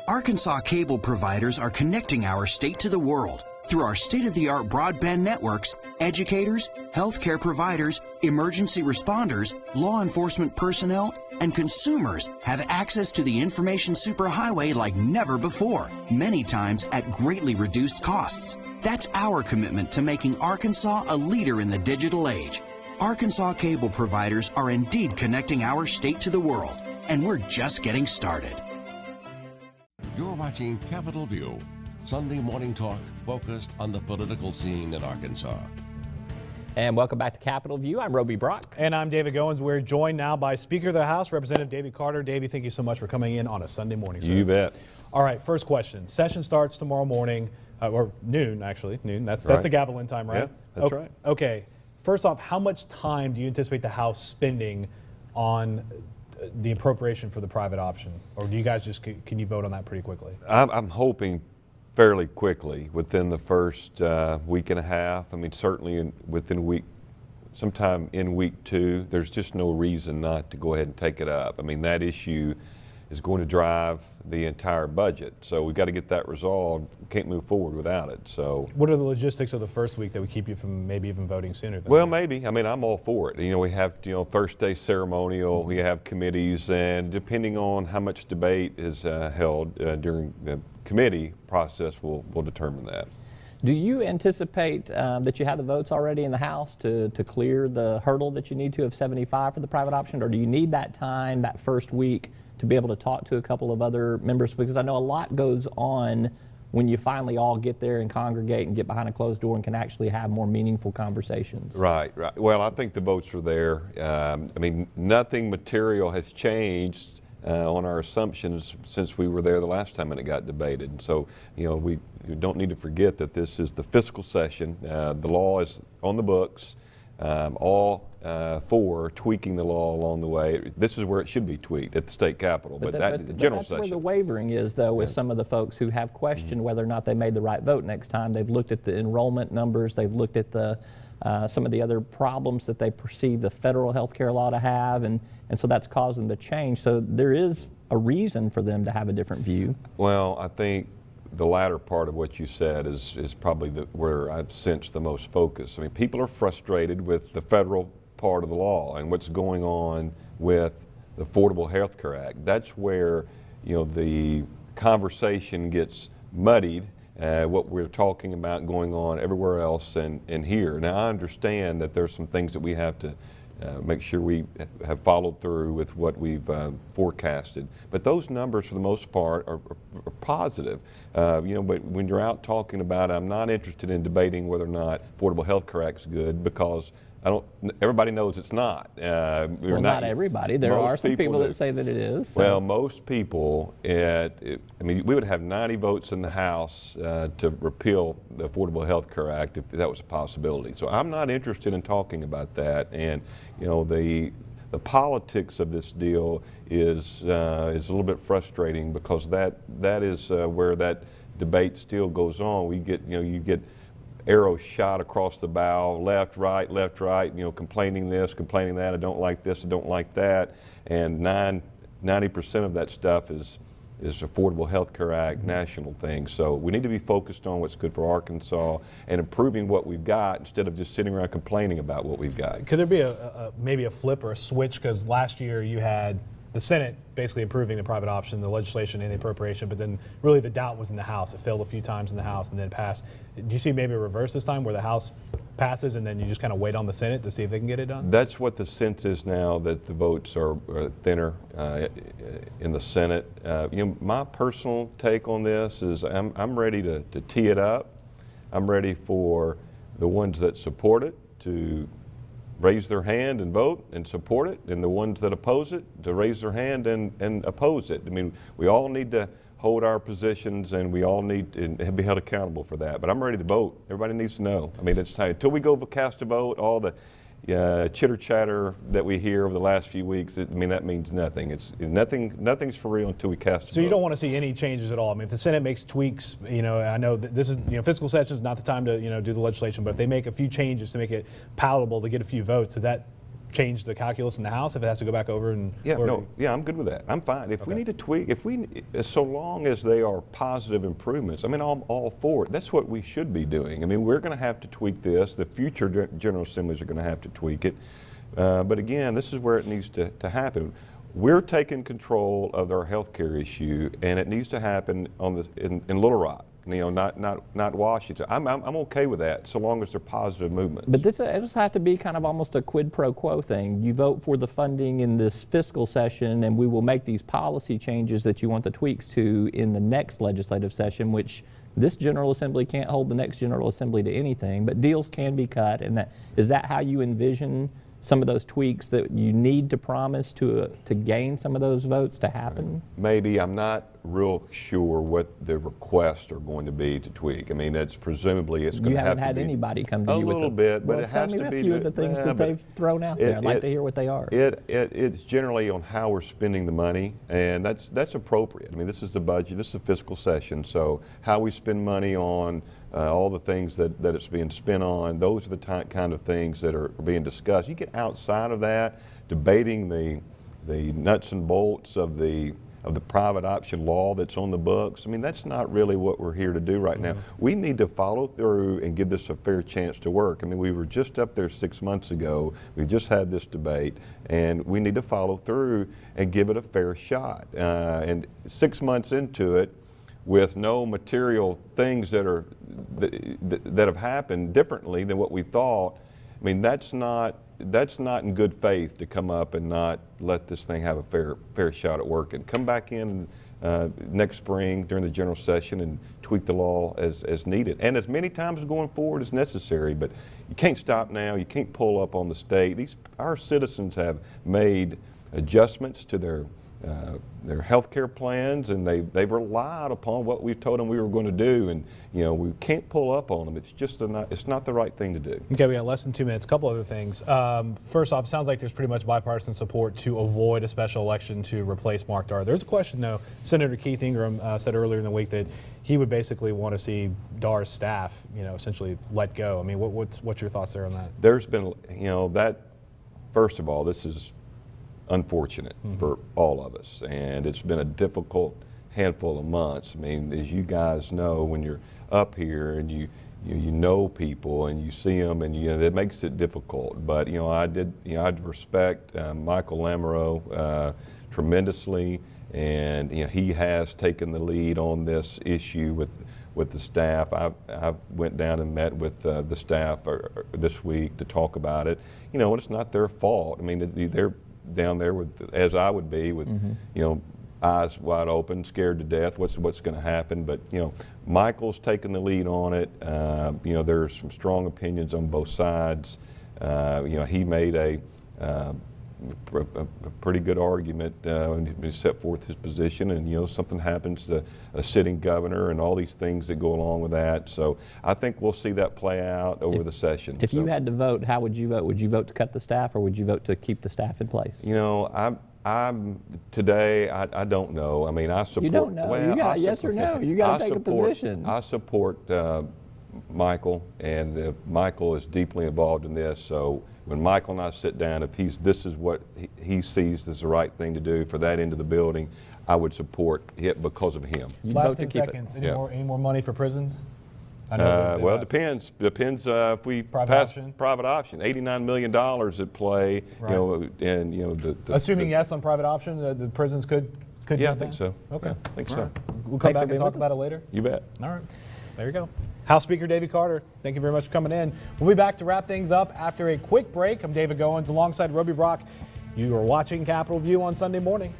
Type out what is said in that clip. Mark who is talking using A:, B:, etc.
A: Arkansas cable providers are connecting our state to the world. Through our state-of-the-art broadband networks, educators, healthcare providers, emergency responders, law enforcement personnel, and consumers have access to the information superhighway like never before, many times at greatly reduced costs. That's our commitment to making Arkansas a leader in the digital age. Arkansas cable providers are indeed connecting our state to the world, and we're just getting started.
B: You're watching Capitol View, Sunday morning talk focused on the political scene in Arkansas.
C: And welcome back to Capitol View. I'm Roby Brock.
D: And I'm David Goins. We're joined now by Speaker of the House, Representative Davy Carter. Davy, thank you so much for coming in on a Sunday morning, sir.
E: You bet.
D: All right, first question. Session starts tomorrow morning, or noon, actually. Noon. That's
E: right.
D: the gavel in time, right?
E: Yeah, that's right.
D: Okay. First off, how much time do you anticipate the House spending on the appropriation for the private option? Or do you guys just, can you vote on that pretty quickly?
E: I'm hoping fairly quickly, within the first week and a half. I mean, certainly within a week, sometime in week 2, there's just no reason not to go ahead and take it up. I mean, that issue is going to drive the entire budget. So we've got to get that resolved. We can't move forward without it. So
D: what are the logistics of the first week that would keep you from maybe even voting sooner than
E: well,
D: that?
E: maybe. I mean, I'm all for it. You know, we have, first day ceremonial, we have committees, and depending on how much debate is held during the committee process will determine that.
C: Do you anticipate that you have the votes already in the House to clear the hurdle that you need to of 75 for the private option, or do you need that time, that first week, to be able to talk to a couple of other members? Because I know a lot goes on when you finally all get there and congregate and get behind a closed door and can actually have more meaningful conversations.
E: Right. Well, I think the votes are there. I mean, nothing material has changed on our assumptions since we were there the last time and it got debated. So, we don't need to forget that this is the fiscal session. The law is on the books, all for tweaking the law along the way. This is where it should be tweaked, at the state capitol, but the general
C: that's
E: session.
C: Where the wavering is, though, with some of the folks who have questioned whether or not they made the right vote next time. They've looked at the enrollment numbers, they've looked at the some of the other problems that they perceive the federal health care law to have, and so that's causing the change. So there is a reason for them to have a different view.
E: Well, I think the latter part of what you said is probably where I've sensed the most focus. I mean, people are frustrated with the federal part of the law and what's going on with the Affordable Health Care Act. That's where, the conversation gets muddied. What we're talking about going on everywhere else and here. Now, I understand that there's some things that we have to make sure we have followed through with what we've forecasted. But those numbers, for the most part, are positive. But when you're out talking about it, I'm not interested in debating whether or not Affordable Health Care Act's good, because everybody knows it's not.
C: Well, not everybody. There are some people that say that it is. So.
E: Well, most people, we would have 90 votes in the House to repeal the Affordable Health Care Act if that was a possibility. So I'm not interested in talking about that. And, the politics of this deal is a little bit frustrating, because that is where that debate still goes on. We get, you get arrows shot across the bow, left, right, complaining this, complaining that, I don't like this, I don't like that, and 90% of that stuff is Affordable Health Care Act, national things. So we need to be focused on what's good for Arkansas and improving what we've got instead of just sitting around complaining about what we've got.
D: Could there be maybe a flip or a switch? Because last year you had the Senate basically approving the private option, the legislation and the appropriation, but then really the doubt was in the House. It failed a few times in the House and then passed. Do you see maybe a reverse this time, where the House passes and then you just kind of wait on the Senate to see if they can get it done?
E: That's what the sense is now, that the votes are thinner in the Senate. My personal take on this is I'm ready to tee it up. I'm ready for the ones that support it to raise their hand and vote and support it, and the ones that oppose it to raise their hand and oppose it. I mean, we all need to hold our positions, and we all need to be held accountable for that. But I'm ready to vote. Everybody needs to know. I mean, it's time. Until we go cast a vote, all the chitter chatter that we hear over the last few weeks, that means nothing. Nothing's for real until we cast a vote.
D: So you don't want to see any changes at all. I mean, if the Senate makes tweaks, I know that this is, fiscal session is not the time to, do the legislation, but if they make a few changes to make it palatable to get a few votes, does that change the calculus in the House if it has to go back over and?
E: I'm good with that. I'm fine. If we need to tweak, so long as they are positive improvements, I mean, I'm all for it. That's what we should be doing. I mean, we're going to have to tweak this. The future General Assemblies are going to have to tweak it. But again, this is where it needs to happen. We're taking control of our health care issue, and it needs to happen in Little Rock. Not Washington. I'm okay with that, so long as they're positive movements.
C: But it just have to be kind of almost a quid pro quo thing. You vote for the funding in this fiscal session, and we will make these policy changes that you want the tweaks to in the next legislative session, which this General Assembly can't hold the next General Assembly to anything, but deals can be cut. And is that how you envision some of those tweaks that you need to promise to gain some of those votes to happen?
E: Maybe. I'm not real sure what the requests are going to be to tweak. I mean, it's presumably it's going to have to be.
C: You haven't had anybody come to you with
E: a little bit, but
C: well,
E: it has to be.
C: Tell me a few of the things that they've thrown out there. I'd like to hear what they are.
E: It's generally on how we're spending the money, and that's appropriate. I mean, this is the budget, this is the fiscal session, so how we spend money on all the things that it's being spent on, those are the kind of things that are being discussed. You get outside of that, debating the nuts and bolts of the private option law that's on the books. I mean, that's not really what we're here to do right now. We need to follow through and give this a fair chance to work. I mean, we were just up there 6 months ago. We just had this debate, and we need to follow through and give it a fair shot. And 6 months into it, with no material things that have happened differently than what we thought, I mean, that's not in good faith to come up and not let this thing have a fair shot at work, and come back in next spring during the general session and tweak the law as needed, and as many times going forward as necessary. But you can't stop now. You can't pull up on the state. Our citizens have made adjustments to their health care plans, and they've relied upon what we've told them we were going to do, and we can't pull up on them. It's just it's not the right thing to do.
D: Okay, we got less than 2 minutes. A couple other things. First off, it sounds like there's pretty much bipartisan support to avoid a special election to replace Mark Dar. There's a question though. Senator Keith Ingram said earlier in the week that he would basically want to see Dar's staff, essentially let go. I mean, what's your thoughts there on that?
E: There's been, that. First of all, this is unfortunate for all of us, and it's been a difficult handful of months. I mean, as you guys know, when you're up here and you know people and you see them, and that makes it difficult. But I respect Michael Lamoureux tremendously, and he has taken the lead on this issue with the staff. I went down and met with the staff this week to talk about it. And it's not their fault. I mean, they're down there as I would be, with eyes wide open, scared to death. What's going to happen? But Michael's taken the lead on it. There's some strong opinions on both sides. He made a pretty good argument when he set forth his position, and something happens to a sitting governor and all these things that go along with that. So I think we'll see that play out over the session.
C: If you had to vote, how would you vote? Would you vote to cut the staff, or would you vote to keep the staff in place?
E: I'm today. I don't know. I mean, I support.
C: You don't know.
E: Well,
C: you got yes or no. You got to take a position.
E: I support Michael, and Michael is deeply involved in this. So when Michael and I sit down, if this is what he sees as the right thing to do for that end of the building, I would support it because of him.
D: Last 10 seconds. Any more money for prisons?
E: Well, it depends. Depends if we pass private option. $89 million at play.
D: Right.
E: And
D: assuming yes on private option, the prisons could.
E: Yeah, I think so.
D: Okay,
E: yeah, I think so.
D: Right. We'll come back and talk about it later.
E: You bet.
D: All right. There you go. House Speaker Davy Carter, thank you very much for coming in. We'll be back to wrap things up after a quick break. I'm David Goins alongside Roby Brock. You are watching Capitol View on Sunday morning.